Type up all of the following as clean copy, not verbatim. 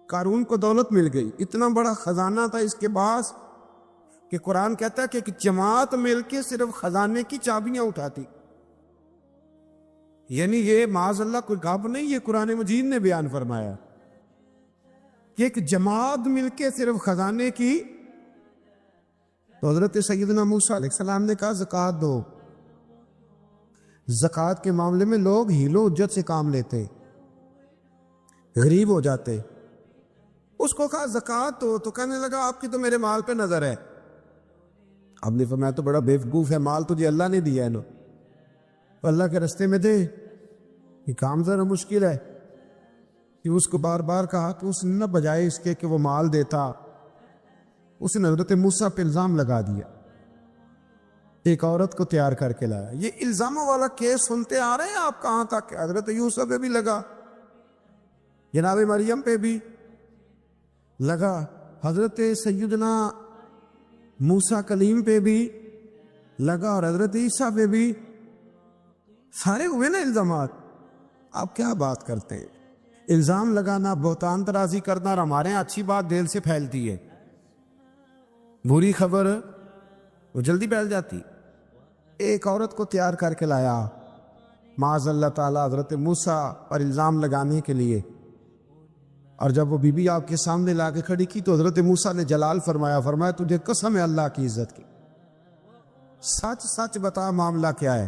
قارون کو دولت مل گئی، اتنا بڑا خزانہ تھا اس کے پاس کہ قرآن کہتا ہے کہ ایک جماعت مل کے صرف خزانے کی چابیاں اٹھاتی. یعنی یہ معاذ اللہ کوئی گپ نہیں، یہ قرآن مجید نے بیان فرمایا کہ ایک جماعت مل کے صرف خزانے کی. تو حضرت سیدنا موسیٰ علیہ السلام نے کہا زکوٰۃ دو. زکوٰۃ کے معاملے میں لوگ ہیل و حجت سے کام لیتے، غریب ہو جاتے. اس کو کہا زکوٰۃ دو تو کہنے لگا آپ کی تو میرے مال پہ نظر ہے. اب نے فرمایا تو بڑا بیوقوف ہے، مال تجھے اللہ نے دیا ہے نا، اللہ کے رستے میں دے. یہ کام ذرا مشکل ہے کہ اس کو بار بار کہا تو اس نے نہ بجائے اس کے کہ وہ مال دیتا، اس نے حضرت موسیٰ پہ الزام لگا دیا. ایک عورت کو تیار کر کے لایا. یہ الزاموں والا کیس سنتے آ رہے ہیں آپ کہاں تک؟ حضرت یوسف پہ بھی لگا، جناب مریم پہ بھی لگا، حضرت سیدنا موسیٰ کلیم پہ بھی لگا، اور حضرت عیسیٰ پہ بھی. سارے ہوئے نا الزامات. آپ کیا بات کرتے ہیں؟ الزام لگانا، بہتان ترازی کرنا، اور ہمارے یہاں اچھی بات دل سے پھیلتی ہے، بری خبر وہ جلدی پھیل جاتی. ایک عورت کو تیار کر کے لایا معاذ اللہ تعالیٰ حضرت موسیٰ پر الزام لگانے کے لیے. اور جب وہ بی بی آپ کے سامنے لا کے کھڑی کی تو حضرت موسیٰ نے جلال فرمایا تجھے قسم ہے اللہ کی عزت کی، سچ سچ بتا معاملہ کیا ہے.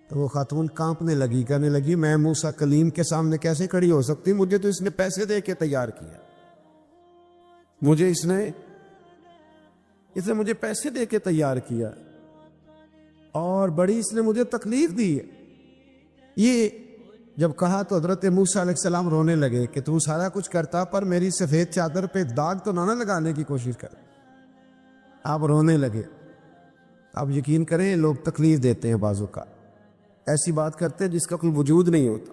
تو وہ خاتون کانپنے لگی، کہنے لگی میں موسیٰ کلیم کے سامنے کیسے کھڑی ہو سکتی؟ مجھے تو اس نے پیسے دے کے تیار کیا، مجھے اس نے مجھے پیسے دے کے تیار کیا، اور بڑی اس نے مجھے تکلیف دی ہے. یہ جب کہا تو حضرت موسیٰ علیہ السلام رونے لگے کہ تو سارا کچھ کرتا پر میری سفید چادر پہ داغ تو نہ لگانے کی کوشش کر. آپ رونے لگے. آپ یقین کریں لوگ تکلیف دیتے ہیں، بعضوں کا ایسی بات کرتے ہیں جس کا کوئی وجود نہیں ہوتا.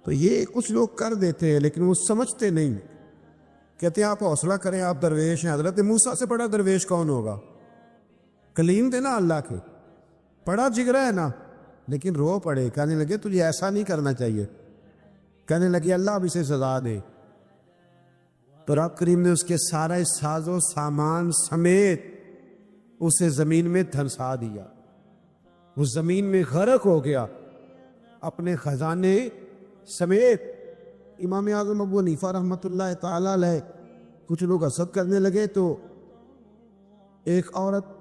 تو یہ کچھ لوگ کر دیتے ہیں لیکن وہ سمجھتے نہیں. کہتے ہیں آپ حوصلہ کریں، آپ درویش ہیں. حضرت موسیٰ سے بڑا درویش کون ہوگا؟ کلیم تھے نا اللہ کے، بڑا جگرا ہے نا. لیکن رو پڑے، کہنے لگے تجھے ایسا نہیں کرنا چاہیے. کہنے لگے اللہ اب اسے سزا دے. تو رب کریم نے اس کے سارا ساز و سامان سمیت اسے زمین میں دھنسا دیا. وہ زمین میں غرق ہو گیا اپنے خزانے سمیت. امام اعظم ابو حنیفہ رحمۃ اللہ تعالی علیہ کچھ لوگ حسد کرنے لگے تو ایک عورت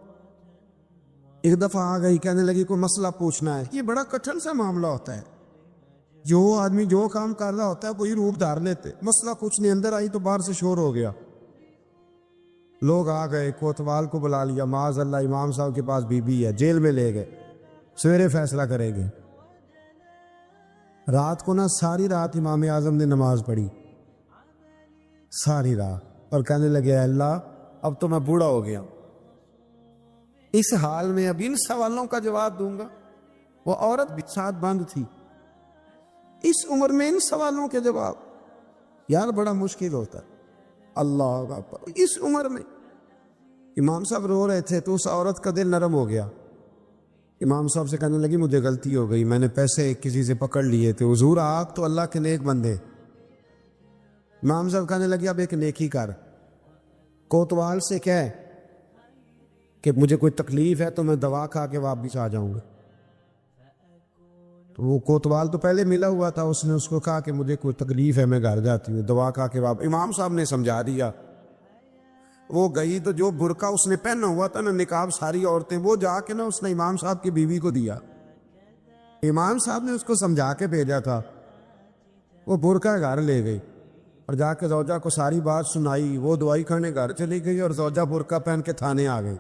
ایک دفعہ آ گئی، کہنے لگی کوئی مسئلہ پوچھنا ہے. یہ بڑا کٹھن سا معاملہ ہوتا ہے، جو آدمی جو کام کر رہا ہوتا ہے وہی روپ دھار لیتے. مسئلہ کچھ نہیں، اندر آئی تو باہر سے شور ہو گیا. لوگ آ گئے، کوتوال کو بلا لیا، معاذ اللہ امام صاحب کے پاس بی بی ہے، جیل میں لے گئے، سویرے فیصلہ کریں گے. رات کو نا ساری رات امام اعظم نے نماز پڑھی، ساری رات، اور کہنے لگے اللہ اب تو میں بوڑھا ہو گیا، اس حال میں اب ان سوالوں کا جواب دوں گا. وہ عورت بھی ساتھ بند تھی، اس عمر میں ان سوالوں کے جواب یار بڑا مشکل ہوتا ہے. اللہ اکبر. اس عمر میں امام صاحب رو رہے تھے تو اس عورت کا دل نرم ہو گیا. امام صاحب سے کہنے لگی مجھے غلطی ہو گئی، میں نے پیسے کسی سے پکڑ لیے تھے. حضور آپ تو اللہ کے نیک بندے. امام صاحب کہنے لگی اب ایک نیکی کر، کوتوال سے کہہ کہ مجھے کوئی تکلیف ہے تو میں دوا کھا کے واپس آ جاؤں گا. تو وہ کوتوال تو پہلے ملا ہوا تھا، اس نے اس کو کہا کہ مجھے کوئی تکلیف ہے میں گھر جاتی ہوں، دوا کھا کے واپس. امام صاحب نے سمجھا دیا. وہ گئی تو جو برقع اس نے پہنا ہوا تھا نا نقاب ساری عورتیں، وہ جا کے نا اس نے امام صاحب کی بیوی کو دیا. امام صاحب نے اس کو سمجھا کے بھیجا تھا. وہ برقع گھر لے گئی اور جا کے زوجہ کو ساری بات سنائی. وہ دوائی کھانے گھر چلی گئی اور زوجہ برقع پہن کے تھانے آ گئی.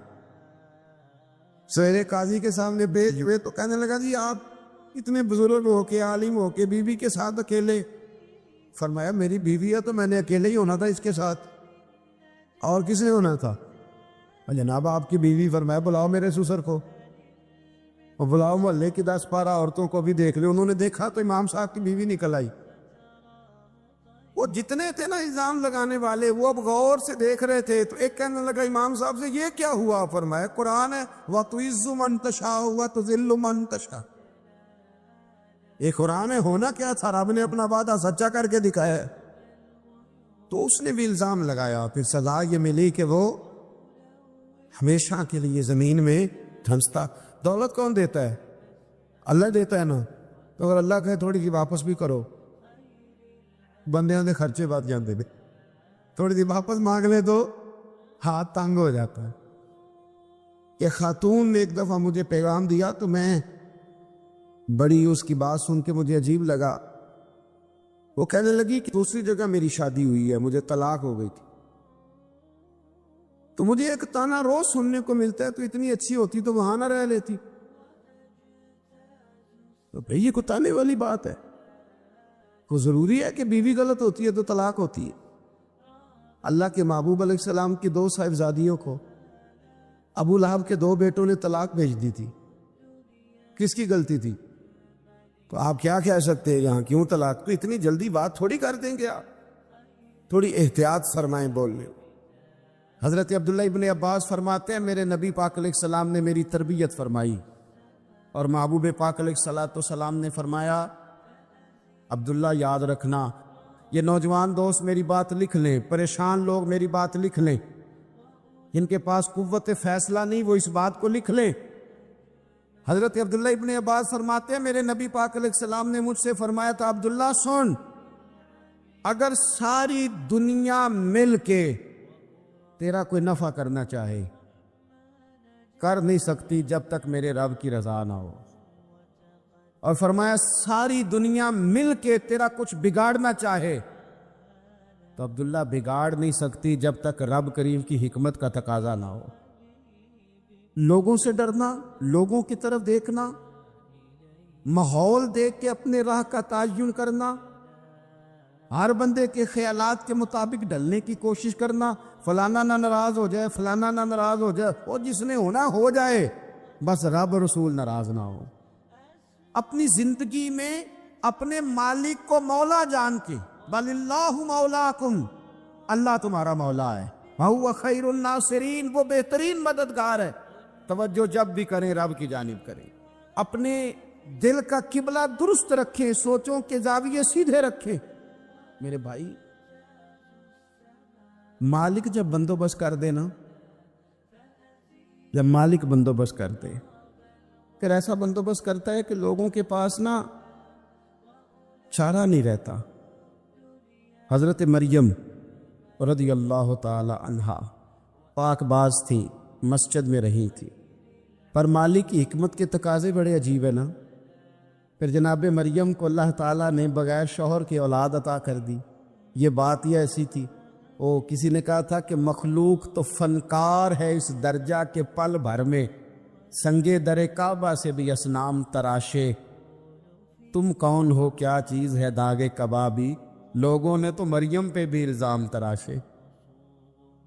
سویرے قاضی کے سامنے بھیج ہوئے تو کہنے لگا جی آپ اتنے بزرگ ہو کے عالم ہو کے بیوی کے ساتھ اکیلے. فرمایا میری بیوی ہے تو میں نے اکیلے ہی ہونا تھا اس کے ساتھ، اور کس نے ہونا تھا؟ جناب آپ کی بیوی. فرمایا بلاؤ میرے سسر کو، اور بلاؤ محلے کی 10-12 عورتوں کو بھی دیکھ لے. انہوں نے دیکھا تو امام صاحب کی بیوی نکل آئی. وہ جتنے تھے نا الزام لگانے والے وہ اب غور سے دیکھ رہے تھے. تو ایک کہنے لگا امام صاحب سے یہ کیا ہوا؟ فرمایا قرآن ہے وَتُعِزُّ مَن تَشَاءُ وَتُذِلُّ مَن تَشَاءُ. یہ قرآن ہے. ہونا کیا تھا؟ رب نے اپنا وعدہ سچا کر کے دکھایا ہے. تو اس نے بھی الزام لگایا، پھر سزا یہ ملی کہ وہ ہمیشہ کے لیے زمین میں دھنستا۔ دولت کون دیتا ہے؟ اللہ دیتا ہے نا، تو اگر اللہ کہے تھوڑی سی واپس بھی کرو، بندیاں دے خرچے بات جانتے تھے، تھوڑی سی واپس مانگ لے تو ہاتھ تنگ ہو جاتا ہے۔ یہ خاتون نے ایک دفعہ مجھے پیغام دیا تو میں بڑی اس کی بات سن کے مجھے عجیب لگا۔ وہ کہنے لگی کہ دوسری جگہ میری شادی ہوئی ہے، مجھے طلاق ہو گئی تھی، تو مجھے ایک تانا روز سننے کو ملتا ہے تو اتنی اچھی ہوتی تو وہاں نہ رہ لیتی۔ تو بھئی یہ کوئی تانے والی بات ہے؟ وہ ضروری ہے کہ بیوی غلط ہوتی ہے تو طلاق ہوتی ہے؟ اللہ کے محبوب علیہ السلام کی 2 صاحبزادیوں کو ابو لہب کے 2 بیٹوں نے طلاق بھیج دی تھی، کس کی غلطی تھی؟ تو آپ کیا کہہ سکتے ہیں یہاں کیوں طلاق؟ تو اتنی جلدی بات تھوڑی کر دیں گے آپ، تھوڑی احتیاط فرمائیں بولنے۔ حضرت عبداللہ ابن عباس فرماتے ہیں میرے نبی پاک علیہ السلام نے میری تربیت فرمائی، اور محبوب پاک علیہ السلام نے فرمایا عبداللہ یاد رکھنا، یہ نوجوان دوست میری بات لکھ لیں، پریشان لوگ میری بات لکھ لیں، جن کے پاس قوت فیصلہ نہیں وہ اس بات کو لکھ لیں۔ حضرت عبداللہ ابن عباس فرماتے ہیں میرے نبی پاک علیہ السلام نے مجھ سے فرمایا تھا عبداللہ سن، اگر ساری دنیا مل کے تیرا کوئی نفع کرنا چاہے کر نہیں سکتی جب تک میرے رب کی رضا نہ ہو، اور فرمایا ساری دنیا مل کے تیرا کچھ بگاڑنا چاہے تو عبداللہ بگاڑ نہیں سکتی جب تک رب کریم کی حکمت کا تقاضا نہ ہو۔ لوگوں سے ڈرنا، لوگوں کی طرف دیکھنا، ماحول دیکھ کے اپنے راہ کا تعین کرنا، ہر بندے کے خیالات کے مطابق ڈھلنے کی کوشش کرنا، فلانا نہ ناراض ہو جائے، فلانا نہ ناراض ہو جائے، وہ جس نے ہونا ہو جائے، بس رب اور رسول ناراض نہ ہو۔ اپنی زندگی میں اپنے مالک کو مولا جان کے، بل اللہ مولاکم، اللہ تمہارا مولا ہے، وَهُوَ خَيْرُ النَّاصِرِينَ، وہ بہترین مددگار ہے۔ توجہ جب بھی کریں رب کی جانب کریں، اپنے دل کا قبلہ درست رکھیں، سوچوں کے زاویے سیدھے رکھیں۔ میرے بھائی، مالک جب بندوبست کر دے نا، جب مالک بندوبست کر دے پھر ایسا بندوبست کرتا ہے کہ لوگوں کے پاس نا چارہ نہیں رہتا۔ حضرت مریم رضی اللہ تعالی عنہا پاک باز تھی، مسجد میں رہی تھی، پر مالک کی حکمت کے تقاضے بڑے عجیب ہے نا۔ پھر جناب مریم کو اللہ تعالیٰ نے بغیر شوہر کے اولاد عطا کر دی۔ یہ بات ہی ایسی تھی، کسی نے کہا تھا کہ مخلوق تو فنکار ہے اس درجہ کے پل بھر میں سنگے در کعبہ سے بھی اصنام تراشے، تم کون ہو کیا چیز ہے داغے کبابی، لوگوں نے تو مریم پہ بھی الزام تراشے۔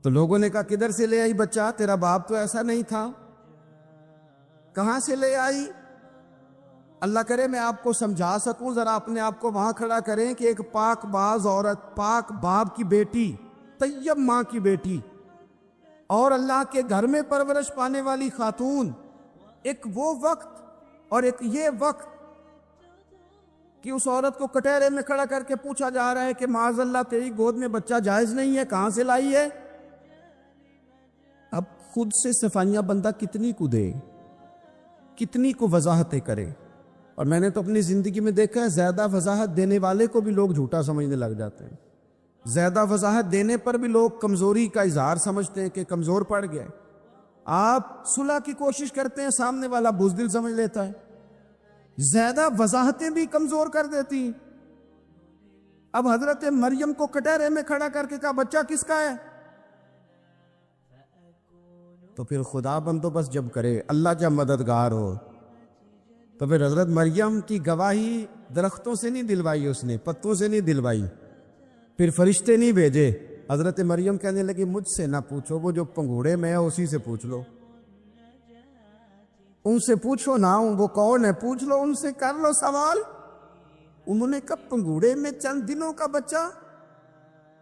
تو لوگوں نے کہا کدھر سے لے آئی بچہ، تیرا باپ تو ایسا نہیں تھا، کہاں سے لے آئی؟ اللہ کرے میں آپ کو سمجھا سکوں، ذرا اپنے آپ کو وہاں کھڑا کریں کہ ایک پاک باز عورت، پاک باپ کی بیٹی، طیب ماں کی بیٹی، اور اللہ کے گھر میں پرورش پانے والی خاتون، ایک وہ وقت اور ایک یہ وقت کہ اس عورت کو کٹہرے میں کھڑا کر کے پوچھا جا رہا ہے کہ معاذ اللہ تیری گود میں بچہ جائز نہیں ہے، کہاں سے لائی ہے؟ اب خود سے صفائیاں بندہ کتنی کو دے، کتنی کو وضاحتیں کرے۔ اور میں نے تو اپنی زندگی میں دیکھا ہے زیادہ وضاحت دینے والے کو بھی لوگ جھوٹا سمجھنے لگ جاتے ہیں، زیادہ وضاحت دینے پر بھی لوگ کمزوری کا اظہار سمجھتے ہیں کہ کمزور پڑ گئے۔ آپ صلح کی کوشش کرتے ہیں، سامنے والا بزدل سمجھ لیتا ہے، زیادہ وضاحتیں بھی کمزور کر دیتی ہیں۔ اب حضرت مریم کو کٹہرے میں کھڑا کر کے کہا بچہ کس کا ہے؟ تو پھر خدا بندوبست جب کرے، اللہ جب مددگار ہو، تو پھر حضرت مریم کی گواہی درختوں سے نہیں دلوائی، اس نے پتوں سے نہیں دلوائی، پھر فرشتے نہیں بھیجے۔ حضرت مریم کہنے لگی مجھ سے نہ پوچھو، وہ جو پنگوڑے میں ہے اسی سے پوچھ لو، ان سے پوچھو نا، وہ کون ہے پوچھ لو، ان سے کر لو سوال۔ انہوں نے کہا پنگوڑے میں چند دنوں کا بچہ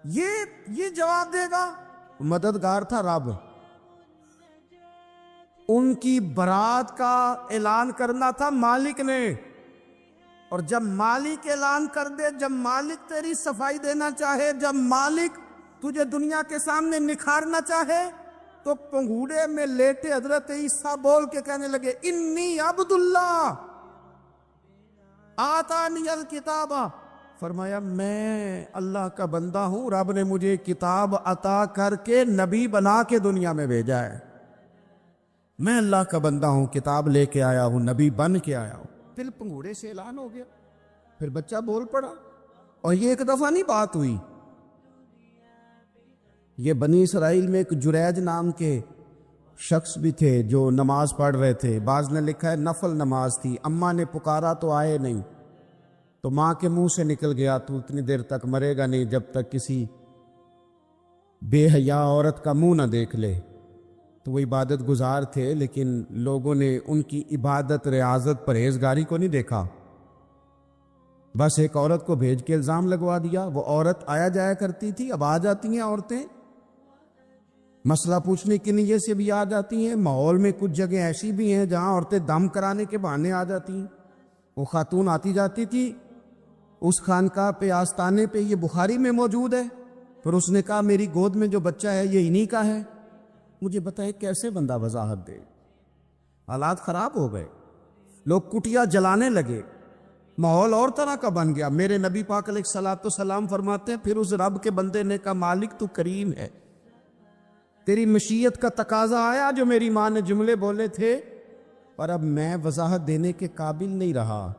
یہ جواب دے گا؟ مددگار تھا رب، ان کی برات کا اعلان کرنا تھا مالک نے، اور جب مالک اعلان کر دے، جب مالک تیری صفائی دینا چاہے، جب مالک تجھے دنیا کے سامنے نکھارنا چاہے تو پنگوڑے میں لیٹے حضرت عیسیٰ بول کے کہنے لگے انی عبداللہ آتانی الکتاب، فرمایا میں اللہ کا بندہ ہوں، رب نے مجھے کتاب عطا کر کے نبی بنا کے دنیا میں بھیجا ہے، میں اللہ کا بندہ ہوں، کتاب لے کے آیا ہوں، نبی بن کے آیا ہوں۔ پھر پنگوڑے سے اعلان ہو گیا، پھر بچہ بول پڑا، اور یہ ایک دفعہ نہیں بات ہوئی۔ یہ بنی اسرائیل میں ایک جریج نام کے شخص بھی تھے جو نماز پڑھ رہے تھے، بعض نے لکھا ہے نفل نماز تھی، اماں نے پکارا تو آئے نہیں، تو ماں کے منہ سے نکل گیا تو اتنی دیر تک مرے گا نہیں جب تک کسی بے حیا عورت کا منہ نہ دیکھ لے۔ تو وہ عبادت گزار تھے، لیکن لوگوں نے ان کی عبادت، ریاضت، پرہیزگاری کو نہیں دیکھا، بس ایک عورت کو بھیج کے الزام لگوا دیا۔ وہ عورت آیا جایا کرتی تھی، اب آ جاتی ہیں عورتیں، مسئلہ پوچھنے کی نیت سے بھی آ جاتی ہیں۔ ماحول میں کچھ جگہ ایسی بھی ہیں جہاں عورتیں دم کرانے کے بہانے آ جاتی ہیں۔ وہ خاتون آتی جاتی تھی اس خانقاہ پہ، آستانے پہ، یہ بخاری میں موجود ہے، پھر اس نے کہا میری گود میں جو بچہ ہے یہ انہی کا ہے، مجھے بتائے کیسے بندہ وضاحت دے۔ حالات خراب ہو گئے، لوگ کٹیا جلانے لگے، ماحول اور طرح کا بن گیا۔ میرے نبی پاک علیہ الصلوۃ والسلام فرماتے ہیں پھر اس رب کے بندے نے کہا مالک تو کریم ہے، تیری مشیت کا تقاضا آیا جو میری ماں نے جملے بولے تھے، پر اب میں وضاحت دینے کے قابل نہیں رہا،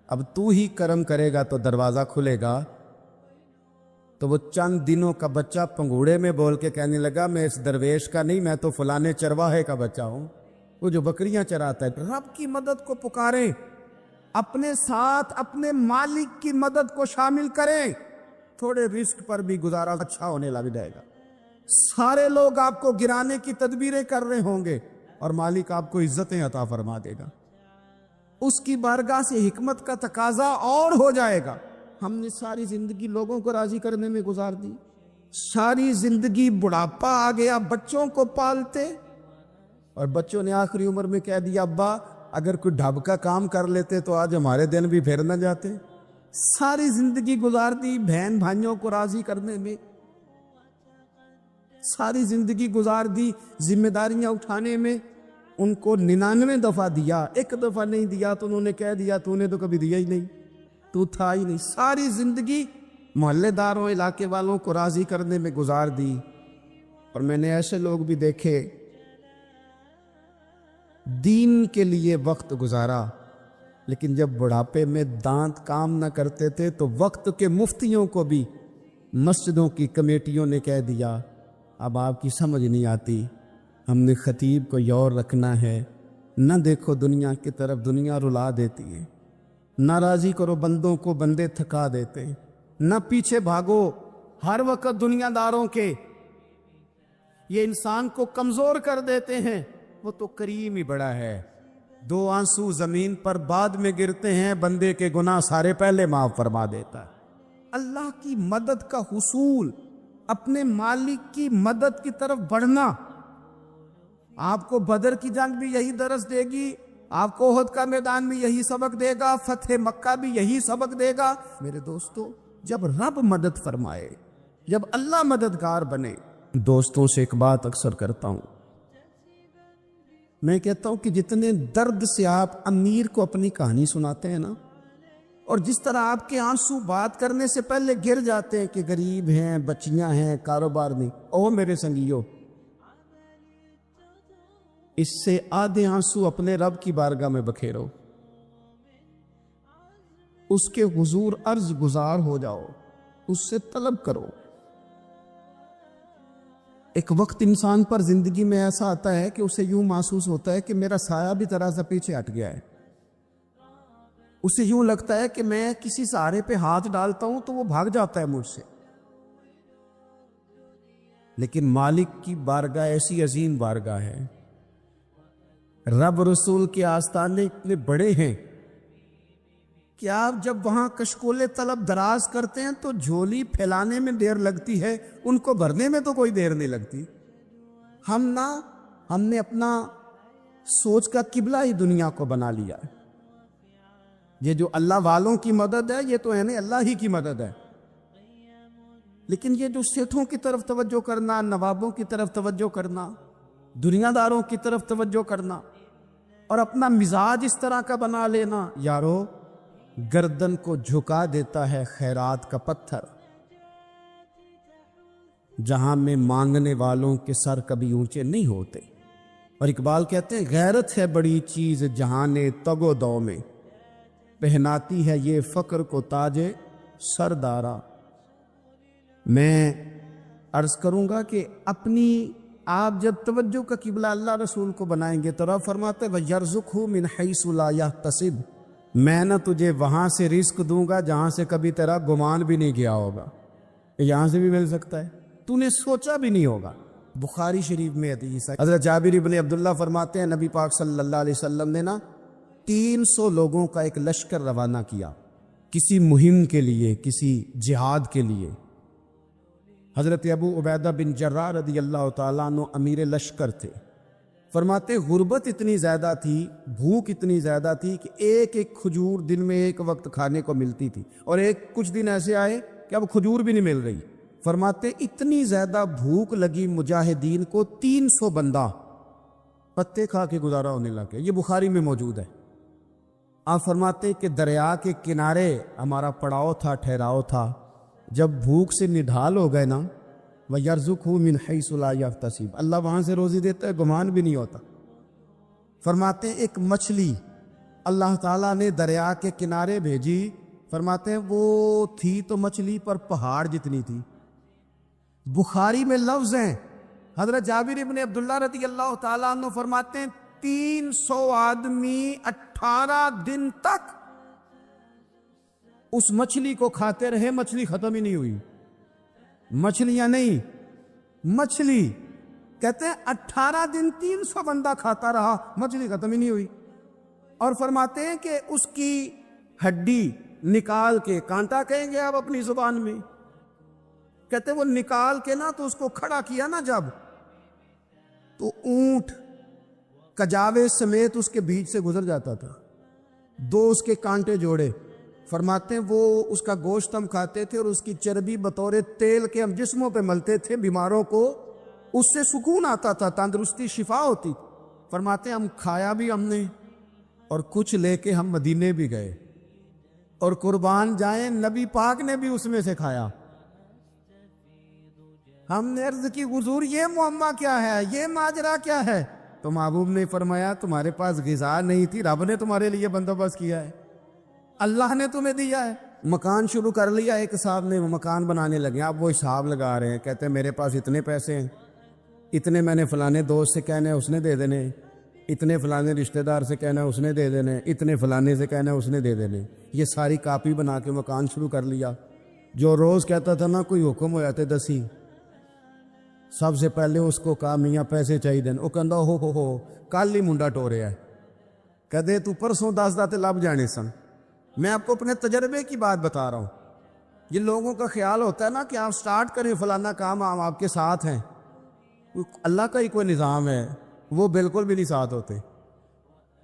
اب تو ہی کرم کرے گا تو دروازہ کھلے گا۔ تو وہ چند دنوں کا بچہ پنگوڑے میں بول کے کہنے لگا میں اس درویش کا نہیں، میں تو فلانے چرواہے کا بچہ ہوں، وہ جو بکریاں چراتا ہے۔ رب کی مدد کو پکاریں، اپنے ساتھ اپنے مالک کی مدد کو شامل کریں، تھوڑے رزق پر بھی گزارا اچھا ہونے لگ جائے گا۔ سارے لوگ آپ کو گرانے کی تدبیریں کر رہے ہوں گے اور مالک آپ کو عزتیں عطا فرما دے گا، اس کی بارگاہ سے حکمت کا تقاضا اور ہو جائے گا۔ ہم نے ساری زندگی لوگوں کو راضی کرنے میں گزار دی، ساری زندگی بڑھاپا آ گیا بچوں کو پالتے، اور بچوں نے آخری عمر میں کہہ دیا ابا اگر کوئی ڈھب کا کام کر لیتے تو آج ہمارے دن بھی پھر نہ جاتے۔ ساری زندگی گزار دی بہن بھائیوں کو راضی کرنے میں، ساری زندگی گزار دی ذمہ داریاں اٹھانے میں، ان کو 99 دفعہ دیا، ایک دفعہ نہیں دیا تو انہوں نے کہہ دیا تو نے تو کبھی دیا ہی نہیں، تو تھا ہی نہیں۔ ساری زندگی محلے داروں، علاقے والوں کو راضی کرنے میں گزار دی۔ اور میں نے ایسے لوگ بھی دیکھے دین کے لیے وقت گزارا، لیکن جب بڑھاپے میں دانت کام نہ کرتے تھے تو وقت کے مفتیوں کو بھی مسجدوں کی کمیٹیوں نے کہہ دیا اب آپ کی سمجھ نہیں آتی، ہم نے خطیب کو یور رکھنا ہے، نہ دیکھو دنیا کی طرف، دنیا رلا دیتی ہے، نہ راضی کرو بندوں کو، بندے تھکا دیتے، نہ پیچھے بھاگو ہر وقت دنیا داروں کے، یہ انسان کو کمزور کر دیتے ہیں۔ وہ تو کریم ہی بڑا ہے، 2 آنسو زمین پر بعد میں گرتے ہیں، بندے کے گناہ سارے پہلے معاف فرما دیتا ہے۔ اللہ کی مدد کا حصول، اپنے مالک کی مدد کی طرف بڑھنا، آپ کو بدر کی جنگ بھی یہی درس دے گی، آپ کو احد کا میدان بھی یہی سبق دے گا، فتح مکہ بھی یہی سبق دے گا۔ میرے دوستو، جب رب مدد فرمائے، جب اللہ مددگار بنے، دوستوں سے ایک بات اکثر کرتا ہوں، میں کہتا ہوں کہ جتنے درد سے آپ امیر کو اپنی کہانی سناتے ہیں نا، اور جس طرح آپ کے آنسو بات کرنے سے پہلے گر جاتے ہیں کہ غریب ہیں، بچیاں ہیں، کاروبار نہیں، او میرے سنگیو، اس سے آدھے آنسو اپنے رب کی بارگاہ میں بکھیرو، اس کے حضور عرض گزار ہو جاؤ، اس سے طلب کرو۔ ایک وقت انسان پر زندگی میں ایسا آتا ہے کہ اسے یوں محسوس ہوتا ہے کہ میرا سایہ بھی ذرا سا پیچھے ہٹ گیا ہے، اسے یوں لگتا ہے کہ میں کسی سہارے پہ ہاتھ ڈالتا ہوں تو وہ بھاگ جاتا ہے مجھ سے، لیکن مالک کی بارگاہ ایسی عظیم بارگاہ ہے، رب رسول کے آستانے اتنے بڑے ہیں کہ آپ جب وہاں کشکول طلب دراز کرتے ہیں تو جھولی پھیلانے میں دیر لگتی ہے، ان کو بھرنے میں تو کوئی دیر نہیں لگتی۔ ہم نے اپنا سوچ کا قبلہ ہی دنیا کو بنا لیا ہے، یہ جو اللہ والوں کی مدد ہے یہ تو ہے نہیں، اللہ ہی کی مدد ہے۔ لیکن یہ جو سیٹھوں کی طرف توجہ کرنا، نوابوں کی طرف توجہ کرنا، دنیا داروں کی طرف توجہ کرنا اور اپنا مزاج اس طرح کا بنا لینا، یارو گردن کو جھکا دیتا ہے خیرات کا پتھر، جہاں میں مانگنے والوں کے سر کبھی اونچے نہیں ہوتے۔ اور اقبال کہتے ہیں غیرت ہے بڑی چیز جہانے تگ و دو میں، پہناتی ہے یہ فقر کو تاج سردارا۔ میں عرض کروں گا کہ اپنی آپ جب توجہ کا قبلہ اللہ رسول کو بنائیں گے تو رب فرماتے ہیں وَيَرْزُقْهُ مِنْ حَيْثُ لَا يَحْتَسِبُ، میں نہ تجھے وہاں سے رزق دوں گا جہاں سے کبھی تیرا گمان بھی نہیں گیا ہوگا، یہاں سے بھی مل سکتا ہے، تو نے سوچا بھی نہیں ہوگا۔ بخاری شریف میں حدیث ہے، حضرت جابر ابن عبداللہ فرماتے ہیں نبی پاک صلی اللہ علیہ وسلم نے 300 لوگوں کا ایک لشکر روانہ کیا کسی مہم کے لیے، کسی جہاد کے لیے۔ حضرت ابو عبیدہ بن جراح رضی اللہ تعالیٰ عنہ امیر لشکر تھے۔ فرماتے غربت اتنی زیادہ تھی، بھوک اتنی زیادہ تھی کہ ایک ایک کھجور دن میں ایک وقت کھانے کو ملتی تھی، اور کچھ دن ایسے آئے کہ اب کھجور بھی نہیں مل رہی۔ فرماتے اتنی زیادہ بھوک لگی مجاہدین کو 300 بندہ پتے کھا کے گزارا ہونے لگے۔ یہ بخاری میں موجود ہے۔ آپ فرماتے کہ دریا کے کنارے ہمارا پڑاؤ تھا، ٹھہراؤ تھا، جب بھوک سے نڈھال ہو گئے نا، وَيَرْزُقْهُ مِنْ حَيْثُ لَا يَحْتَسِبُ، اللہ وہاں سے روزی دیتا ہے، گمان بھی نہیں ہوتا۔ فرماتے ہیں ایک مچھلی اللہ تعالیٰ نے دریا کے کنارے بھیجی، فرماتے ہیں وہ تھی تو مچھلی پر پہاڑ جتنی تھی۔ بخاری میں لفظ ہیں، حضرت جابر ابن عبداللہ رضی اللہ تعالیٰ عنہ فرماتے ہیں 300 آدمی 18 دن تک اس مچھلی کو کھاتے رہے، مچھلی ختم ہی نہیں ہوئی۔ مچھلیاں نہیں، مچھلی کہتے ہیں 18 دن 300 بندہ کھاتا رہا، مچھلی ختم ہی نہیں ہوئی۔ اور فرماتے ہیں کہ اس کی ہڈی نکال کے، کانٹا کہیں گے آپ اپنی زبان میں، کہتے ہیں وہ نکال کے نا تو اس کو کھڑا کیا نا جب، تو اونٹ کجاوے سمیت اس کے بیچ سے گزر جاتا تھا، 2 اس کے کانٹے جوڑے۔ فرماتے ہیں وہ اس کا گوشت ہم کھاتے تھے اور اس کی چربی بطور تیل کے ہم جسموں پہ ملتے تھے، بیماروں کو اس سے سکون آتا تھا، تندرستی شفا ہوتی۔ فرماتے ہیں ہم کھایا بھی ہم نے، اور کچھ لے کے ہم مدینے بھی گئے، اور قربان جائیں نبی پاک نے بھی اس میں سے کھایا۔ ہم نے عرض کی حضور یہ معمہ کیا ہے، یہ ماجرا کیا ہے؟ تو محبوب نے فرمایا تمہارے پاس غذا نہیں تھی، رب نے تمہارے لیے بندوبست کیا ہے، اللہ نے تمہیں دیا ہے۔ مکان شروع کر لیا، ایک صاحب نے مکان بنانے لگے، آپ وہ حساب لگا رہے ہیں، کہتے ہیں میرے پاس اتنے پیسے ہیں، اتنے میں نے فلانے دوست سے کہنا ہے اس نے دے دینے، اتنے فلانے رشتہ دار سے کہنا ہے اس نے دے دینے، اتنے فلانے سے کہنا ہے اس نے دے دینے۔ یہ ساری کاپی بنا کے مکان شروع کر لیا۔ جو روز کہتا تھا نا کوئی حکم ہو جاتے 10 سب سے پہلے اس کو کہا میاں پیسے چاہیے دین، وہ کہندا ہو کل ہی منڈا ٹوریا ہے، کہدے تو پرسوں 10 داتے لب جانے سن۔ میں آپ کو اپنے تجربے کی بات بتا رہا ہوں۔ یہ لوگوں کا خیال ہوتا ہے نا کہ آپ سٹارٹ کریں فلانا کام، ہم آپ کے ساتھ ہیں، اللہ کا ہی کوئی نظام ہے، وہ بالکل بھی نہیں ساتھ ہوتے۔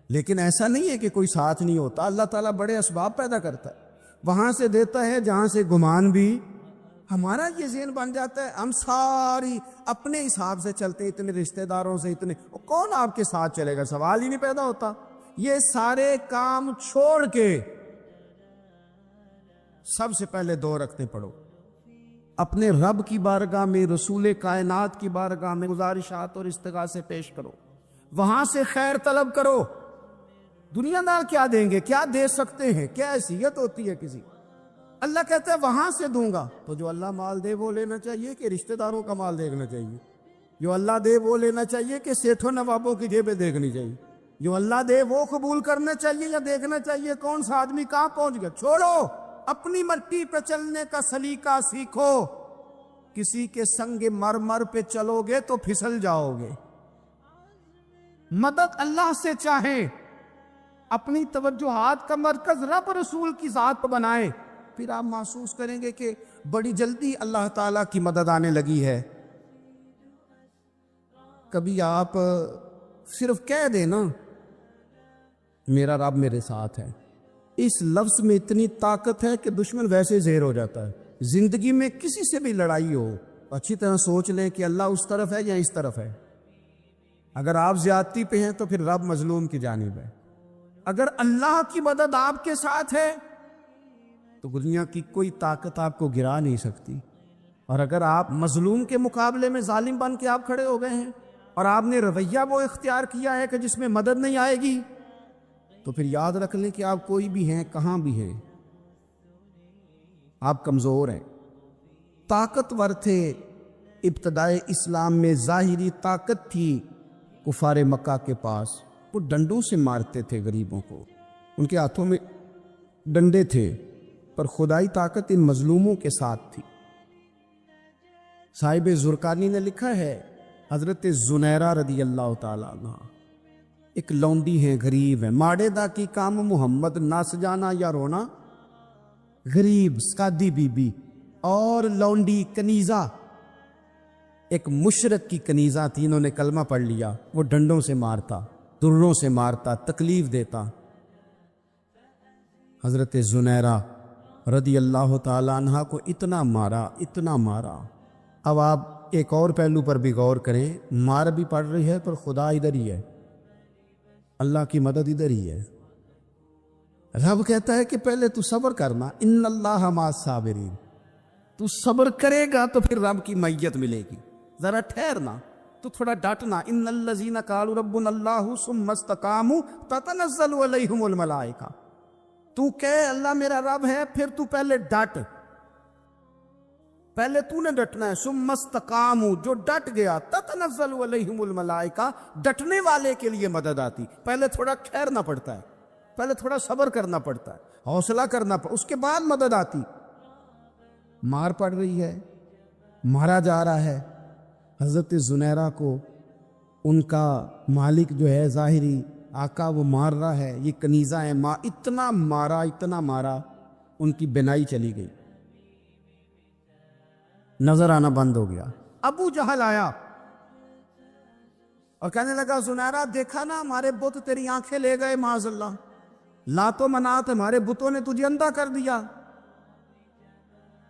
لیکن ایسا نہیں ہے کہ کوئی ساتھ نہیں ہوتا، اللہ تعالیٰ بڑے اسباب پیدا کرتا ہے، وہاں سے دیتا ہے جہاں سے گمان بھی۔ ہمارا یہ ذہن بن جاتا ہے ہم ساری اپنے حساب سے چلتے ہیں، اتنے رشتہ داروں سے، اتنے کون آپ کے ساتھ چلے گا، سوال ہی نہیں پیدا ہوتا۔ یہ سارے کام چھوڑ کے سب سے پہلے 2 رکعتیں پڑھو، اپنے رب کی بارگاہ میں، رسول کائنات کی بارگاہ میں گزارشات اور استغاثے پیش کرو، وہاں سے خیر طلب کرو۔ دنیا دار کیا دیں گے، کیا دے سکتے ہیں، کیا حیثیت ہوتی ہے کسی؟ اللہ کہتا ہے وہاں سے دوں گا۔ تو جو اللہ مال دے وہ لینا چاہیے کہ رشتہ داروں کا مال دیکھنا چاہیے؟ جو اللہ دے وہ لینا چاہیے کہ سیٹھوں نوابوں کی جیبیں دیکھنی چاہیے؟ جو اللہ دے وہ قبول کرنا چاہیے یا دیکھنا چاہیے کون سا آدمی کہاں پہنچ گیا؟ چھوڑو، اپنی مٹی پہ چلنے کا سلیقہ سیکھو۔ کسی کے سنگ مرمر پہ چلو گے تو پھسل جاؤ گے۔ مدد اللہ سے چاہیں، اپنی توجہات کا مرکز رب رسول کی ذات پر بنائیں، پھر آپ محسوس کریں گے کہ بڑی جلدی اللہ تعالیٰ کی مدد آنے لگی ہے۔ کبھی آپ صرف کہہ دیں نا میرا رب میرے ساتھ ہے، اس لفظ میں اتنی طاقت ہے کہ دشمن ویسے زہر ہو جاتا ہے۔ زندگی میں کسی سے بھی لڑائی ہو تو اچھی طرح سوچ لیں کہ اللہ اس طرف ہے یا اس طرف ہے. اگر آپ زیادتی پہ ہیں تو پھر رب مظلوم کی جانب ہے. اگر اللہ کی مدد آپ کے ساتھ ہے تو دنیا کی کوئی طاقت آپ کو گرا نہیں سکتی. اور اگر آپ مظلوم کے مقابلے میں ظالم بن کے آپ کھڑے ہو گئے ہیں اور آپ نے رویہ وہ اختیار کیا ہے کہ جس میں مدد نہیں آئے گی, تو پھر یاد رکھ لیں کہ آپ کوئی بھی ہیں, کہاں بھی ہیں, آپ کمزور ہیں. طاقتور تھے ابتدائے اسلام میں, ظاہری طاقت تھی کفار مکہ کے پاس, وہ ڈنڈوں سے مارتے تھے غریبوں کو, ان کے ہاتھوں میں ڈنڈے تھے, پر خدائی طاقت ان مظلوموں کے ساتھ تھی. صاحب زرقانی نے لکھا ہے, حضرت زنیرہ رضی اللہ تعالیٰ عنہ ایک لونڈی ہیں, غریب ہیں, ماڑے دا کی کام محمد نس جانا یا رونا, غریب سکادی بی بی اور لونڈی کنیزہ, ایک مشرک کی کنیزہ تھی, انہوں نے کلمہ پڑھ لیا, وہ ڈنڈوں سے مارتا, دروں سے مارتا, تکلیف دیتا. حضرت زنیرہ رضی اللہ تعالیٰ عنہ کو اتنا مارا, اتنا مارا. اب آپ ایک اور پہلو پر بھی غور کریں, مار بھی پڑ رہی ہے پر خدا ادھر ہی ہے, اللہ کی مدد ادھر ہی ہے. رب کہتا ہے کہ پہلے تو صبر کرنا, ان اللہ مع الصابرین, تو صبر کرے گا تو پھر رب کی معیت ملے گی. ذرا ٹھہرنا, تو تھوڑا ڈٹنا. ان الذین قالوا ربنا اللہ ثم استقاموا تتنزل علیہم الملائکہ, تو کہے اللہ میرا رب ہے, پھر تو پہلے ڈٹ, پہلے تو نے ڈٹنا ہے. ثم استقاموا, جو ڈٹ گیا, تتنزل علیہم الملائکہ, ڈٹنے والے کے لیے مدد آتی. پہلے تھوڑا ٹھہرنا پڑتا ہے, پہلے تھوڑا صبر کرنا پڑتا ہے, حوصلہ کرنا پڑتا, اس کے بعد مدد آتی. مار پڑ رہی ہے, مارا جا رہا ہے. حضرت زنیرہ کو ان کا مالک جو ہے ظاہری آقا وہ مار رہا ہے, یہ کنیزہ ہے, اتنا مارا, اتنا مارا, ان کی بینائی چلی گئی, نظر آنا بند ہو گیا. ابو جہل آیا اور کہنے لگا زنیرہ دیکھا نا ہمارے بت تیری آنکھیں لے گئے, معاذ اللہ, لات و منات ہمارے بتوں نے تجھے اندھا کر دیا.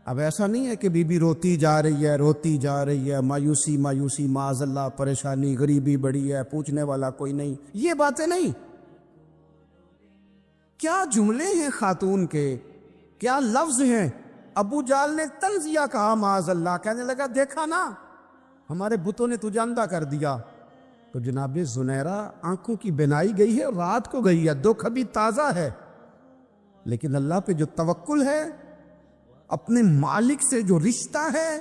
اب ایسا نہیں ہے کہ بی بی روتی جا رہی ہے, روتی جا رہی ہے, مایوسی مایوسی, معاذ اللہ, پریشانی, غریبی بڑی ہے, پوچھنے والا کوئی نہیں, یہ باتیں نہیں. کیا جملے ہیں خاتون کے, کیا لفظ ہیں. ابو جال نے تنزیہ کہا, معاذ اللہ, کہنے لگا دیکھا نا ہمارے بتوں نے تجھے اندھا کر دیا. تو جناب زنیرہ آنکھوں کی بینائی گئی ہے, رات کو گئی ہے, دکھ ابھی تازہ ہے, لیکن اللہ پہ جو توکل ہے, اپنے مالک سے جو رشتہ ہے,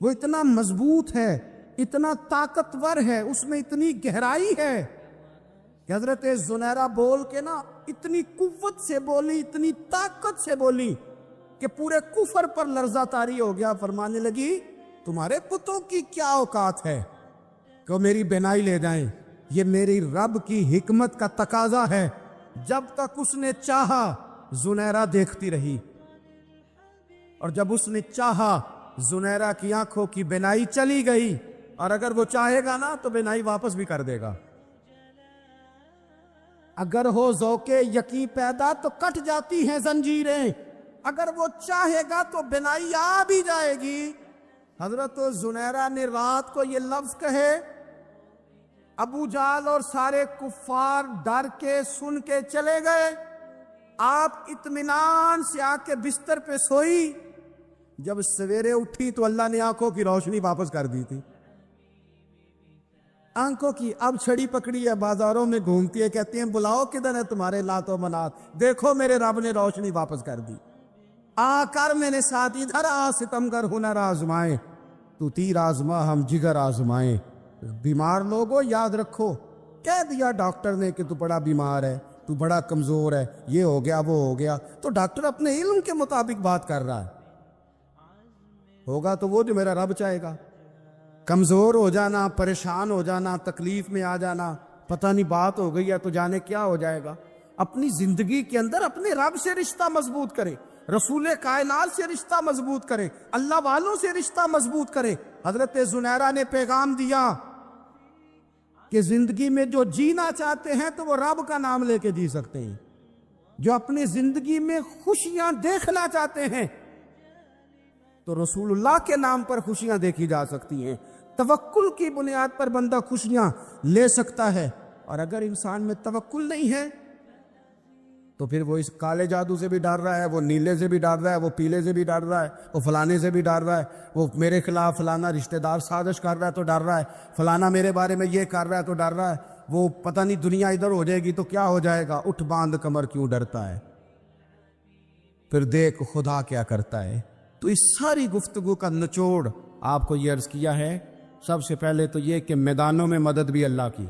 وہ اتنا مضبوط ہے, اتنا طاقتور ہے, اس میں اتنی گہرائی ہے کہ حضرت زنیرہ بول کے نا اتنی قوت سے بولی, اتنی طاقت سے بولی کہ پورے کفر پر لرزہ طاری ہو گیا. فرمانے لگی تمہارے بتوں کی کیا اوقات ہے کہ میری بینائی لے جائیں, یہ میری رب کی حکمت کا تقاضا ہے. جب تک اس نے چاہا زنیرہ دیکھتی رہی, اور جب اس نے چاہا زنیرہ کی آنکھوں کی بینائی چلی گئی, اور اگر وہ چاہے گا نا تو بینائی واپس بھی کر دے گا. اگر ہو ذوق یقین پیدا تو کٹ جاتی ہیں زنجیریں, اگر وہ چاہے گا تو بینائی آ بھی جائے گی. حضرت زنیرہ نے رات کو یہ لفظ کہے, ابو جال اور سارے کفار ڈر کے سن کے چلے گئے. آپ اطمینان سے آ کے بستر پہ سوئی. جب سویرے اٹھی تو اللہ نے آنکھوں کی روشنی واپس کر دی تھی. آنکھوں کی اب چھڑی پکڑی ہے, بازاروں میں گھومتی ہے, کہتی ہیں بلاؤ کدھر ہے تمہارے لات و منات, دیکھو میرے رب نے روشنی واپس کر دی. آ کر میرے ساتھ ادھر آ, ستمگر ہنر آزمائیں, تو تیر آزما ہم جگر آزمائیں. بیمار لوگوں یاد رکھو, کہہ دیا ڈاکٹر نے کہ تو بڑا بیمار ہے, تو بڑا کمزور ہے, یہ ہو گیا وہ ہو گیا, تو ڈاکٹر اپنے علم کے مطابق بات کر رہا ہے. ہوگا تو وہ جو میرا رب چاہے گا. کمزور ہو جانا, پریشان ہو جانا, تکلیف میں آ جانا, پتہ نہیں بات ہو گئی ہے تو جانے کیا ہو جائے گا. اپنی زندگی کے اندر اپنے رب سے رشتہ مضبوط کرے, رسول کائنات سے رشتہ مضبوط کرے, اللہ والوں سے رشتہ مضبوط کرے. حضرت زنیرہ نے پیغام دیا کہ زندگی میں جو جینا چاہتے ہیں تو وہ رب کا نام لے کے جی سکتے ہیں. جو اپنی زندگی میں خوشیاں دیکھنا چاہتے ہیں تو رسول اللہ کے نام پر خوشیاں دیکھی جا سکتی ہیں. توکل کی بنیاد پر بندہ خوشیاں لے سکتا ہے. اور اگر انسان میں توکل نہیں ہے تو پھر وہ اس کالے جادو سے بھی ڈر رہا ہے, وہ نیلے سے بھی ڈر رہا ہے, وہ پیلے سے بھی ڈر رہا ہے, وہ فلانے سے بھی ڈر رہا ہے, وہ میرے خلاف فلانا رشتہ دار سازش کر رہا ہے تو ڈر رہا ہے, فلانا میرے بارے میں یہ کر رہا ہے تو ڈر رہا ہے, وہ پتہ نہیں دنیا ادھر ہو جائے گی تو کیا ہو جائے گا. اٹھ باندھ کمر کیوں ڈرتا ہے, پھر دیکھ خدا کیا کرتا ہے. تو اس ساری گفتگو کا نچوڑ آپ کو یہ عرض کیا ہے. سب سے پہلے تو یہ کہ میدانوں میں مدد بھی اللہ کی,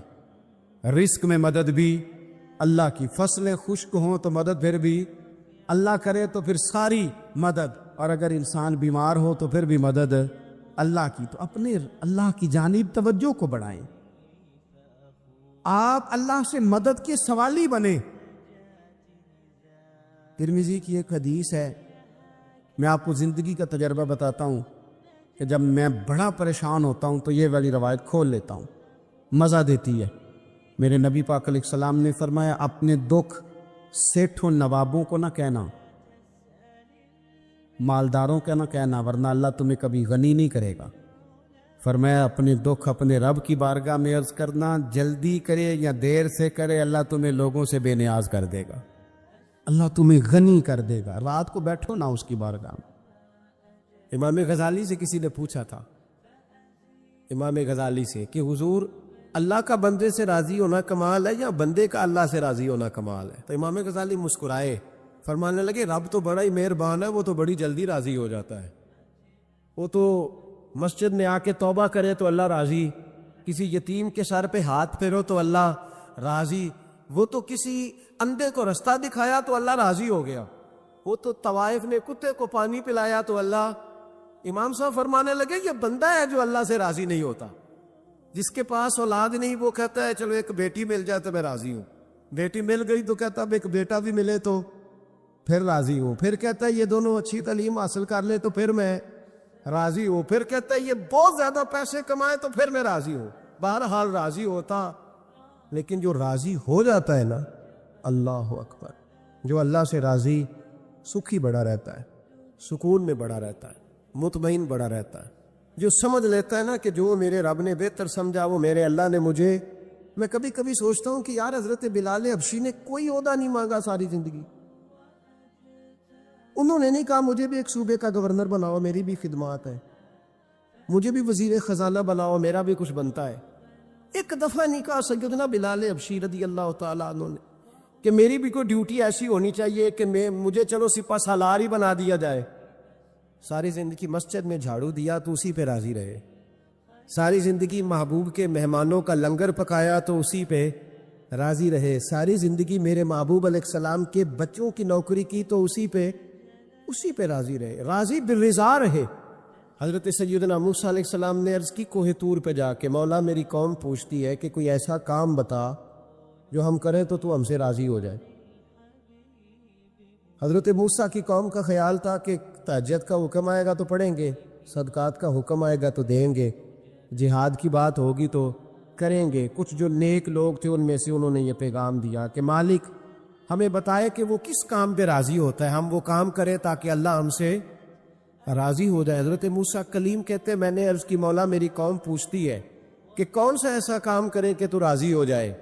رزق میں مدد بھی اللہ کی, فصلیں خشک ہوں تو مدد پھر بھی اللہ کرے تو پھر ساری مدد, اور اگر انسان بیمار ہو تو پھر بھی مدد اللہ کی. تو اپنے اللہ کی جانب توجہ کو بڑھائیں, آپ اللہ سے مدد کے سوالی بنیں. ترمذی کی ایک حدیث ہے, میں آپ کو زندگی کا تجربہ بتاتا ہوں کہ جب میں بڑا پریشان ہوتا ہوں تو یہ والی روایت کھول لیتا ہوں, مزہ دیتی ہے. میرے نبی پاک علیہ السلام نے فرمایا اپنے دکھ سیٹھوں نوابوں کو نہ کہنا, مالداروں کا نہ کہنا, ورنہ اللہ تمہیں کبھی غنی نہیں کرے گا. فرمایا اپنے دکھ اپنے رب کی بارگاہ میں عرض کرنا, جلدی کرے یا دیر سے کرے اللہ تمہیں لوگوں سے بے نیاز کر دے گا, اللہ تمہیں غنی کر دے گا. رات کو بیٹھو نا اس کی بارگاہ میں. امام غزالی سے کسی نے پوچھا تھا, امام غزالی سے, کہ حضور اللہ کا بندے سے راضی ہونا کمال ہے یا بندے کا اللہ سے راضی ہونا کمال ہے؟ تو امام غزالی مسکرائے, فرمانے لگے رب تو بڑا ہی مہربان ہے, وہ تو بڑی جلدی راضی ہو جاتا ہے. وہ تو مسجد میں آ کے توبہ کرے تو اللہ راضی, کسی یتیم کے سر پہ ہاتھ پھیرو تو اللہ راضی, وہ تو کسی اندھے کو رستہ دکھایا تو اللہ راضی ہو گیا, وہ تو طوائف نے کتے کو پانی پلایا تو اللہ. امام صاحب فرمانے لگے یہ بندہ ہے جو اللہ سے راضی نہیں ہوتا. جس کے پاس اولاد نہیں وہ کہتا ہے چلو ایک بیٹی مل جائے تو میں راضی ہوں, بیٹی مل گئی تو کہتا اب ایک بیٹا بھی ملے تو پھر راضی ہوں, پھر کہتا ہے یہ دونوں اچھی تعلیم حاصل کر لے تو پھر میں راضی ہوں, پھر کہتا ہے یہ بہت زیادہ پیسے کمائے تو پھر میں راضی ہوں. بہرحال راضی ہوتا, لیکن جو راضی ہو جاتا ہے نا, اللہ اکبر, جو اللہ سے راضی سکھی بڑا رہتا ہے, سکون میں بڑا رہتا ہے, مطمئن بڑا رہتا ہے. جو سمجھ لیتا ہے نا کہ جو میرے رب نے بہتر سمجھا وہ میرے اللہ نے مجھے. میں کبھی کبھی سوچتا ہوں کہ یار حضرت بلال حبشی نے کوئی عہدہ نہیں مانگا ساری زندگی, انہوں نے نہیں کہا مجھے بھی ایک صوبے کا گورنر بناؤ میری بھی خدمات ہے, مجھے بھی وزیر خزانہ بناؤ میرا بھی کچھ بنتا ہے. ایک دفعہ نہیں کہا سیدنا بلال حبشی رضی اللہ تعالیٰ عنہ نے کہ میری بھی کوئی ڈیوٹی ایسی ہونی چاہیے کہ مجھے چلو سپہ سالار ہی بنا دیا جائے. ساری زندگی مسجد میں جھاڑو دیا تو اسی پہ راضی رہے, ساری زندگی محبوب کے مہمانوں کا لنگر پکایا تو اسی پہ راضی رہے, ساری زندگی میرے محبوب علیہ السلام کے بچوں کی نوکری کی تو اسی پہ راضی رہے, راضی بالرضا رہے. حضرت سیدنا موسیٰ علیہ السلام نے عرض کی کوہ طور پہ جا کے, مولا میری قوم پوچھتی ہے کہ کوئی ایسا کام بتا جو ہم کریں تو ہم سے راضی ہو جائے. حضرت موسیٰ کی قوم کا خیال تھا کہ تہجد کا حکم آئے گا تو پڑھیں گے, صدقات کا حکم آئے گا تو دیں گے, جہاد کی بات ہوگی تو کریں گے. کچھ جو نیک لوگ تھے ان میں سے انہوں نے یہ پیغام دیا کہ مالک ہمیں بتائے کہ وہ کس کام پہ راضی ہوتا ہے, ہم وہ کام کریں تاکہ اللہ ہم سے راضی ہو جائے. حضرت موسیٰ کلیم کہتے میں نے عرض کی مولا میری قوم پوچھتی ہے کہ کون سا ایسا کام کرے کہ تو راضی ہو جائے.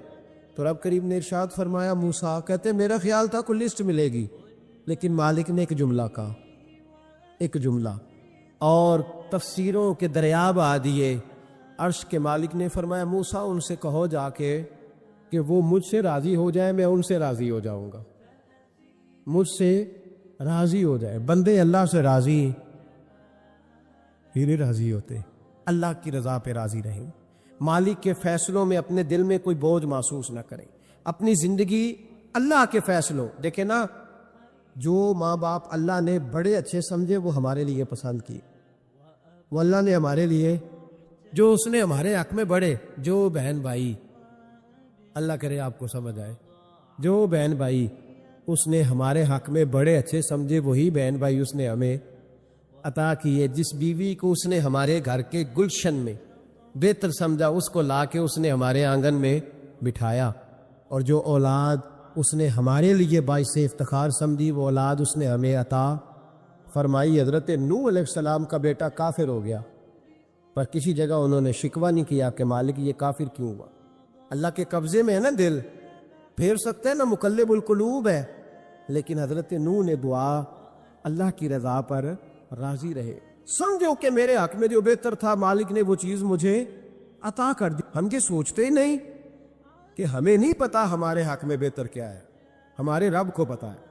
تو رب کریم نے ارشاد فرمایا, موسیٰ کہتے میرا خیال تھا کوئی لسٹ ملے گی, لیکن مالک نے ایک جملہ کہا, ایک جملہ, اور تفسیروں کے دریاب آ دیے. عرش کے مالک نے فرمایا موسیٰ ان سے کہو جا کے کہ وہ مجھ سے راضی ہو جائے, میں ان سے راضی ہو جاؤں گا, مجھ سے راضی ہو جائے. بندے اللہ سے راضی ہی نہیں راضی ہوتے, اللہ کی رضا پہ راضی رہیں, مالک کے فیصلوں میں اپنے دل میں کوئی بوجھ محسوس نہ کریں, اپنی زندگی اللہ کے فیصلوں. دیکھیں نا, جو ماں باپ اللہ نے بڑے اچھے سمجھے وہ ہمارے لیے پسند کی, وہ اللہ نے ہمارے لیے جو اس نے ہمارے حق میں بڑے, جو بہن بھائی, اللہ کرے آپ کو سمجھ آئے, جو بہن بھائی اس نے ہمارے حق میں بڑے اچھے سمجھے وہی بہن بھائی اس نے ہمیں عطا کیے. جس بیوی کو اس نے ہمارے گھر کے گلشن میں بہتر سمجھا اس کو لا کے اس نے ہمارے آنگن میں بٹھایا, اور جو اولاد اس نے ہمارے لیے باعث افتخار سمجھی، وہ اولاد اس نے ہمیں عطا فرمائی۔ حضرت نوح علیہ السلام کا بیٹا کافر ہو گیا، پر کسی جگہ انہوں نے شکوہ نہیں کیا کہ مالک یہ کافر کیوں ہوا۔ اللہ کے قبضے میں ہے نا دل، پھیر سکتے ہیں نا، مقلب القلوب ہے، لیکن حضرت نوح نے دعا اللہ کی رضا پر راضی رہے، سمجھو کہ میرے حق میں جو بہتر تھا مالک نے وہ چیز مجھے عطا کر دی۔ ہم یہ سوچتے ہی نہیں کہ ہمیں نہیں پتا ہمارے حق میں بہتر کیا ہے، ہمارے رب کو پتا ہے۔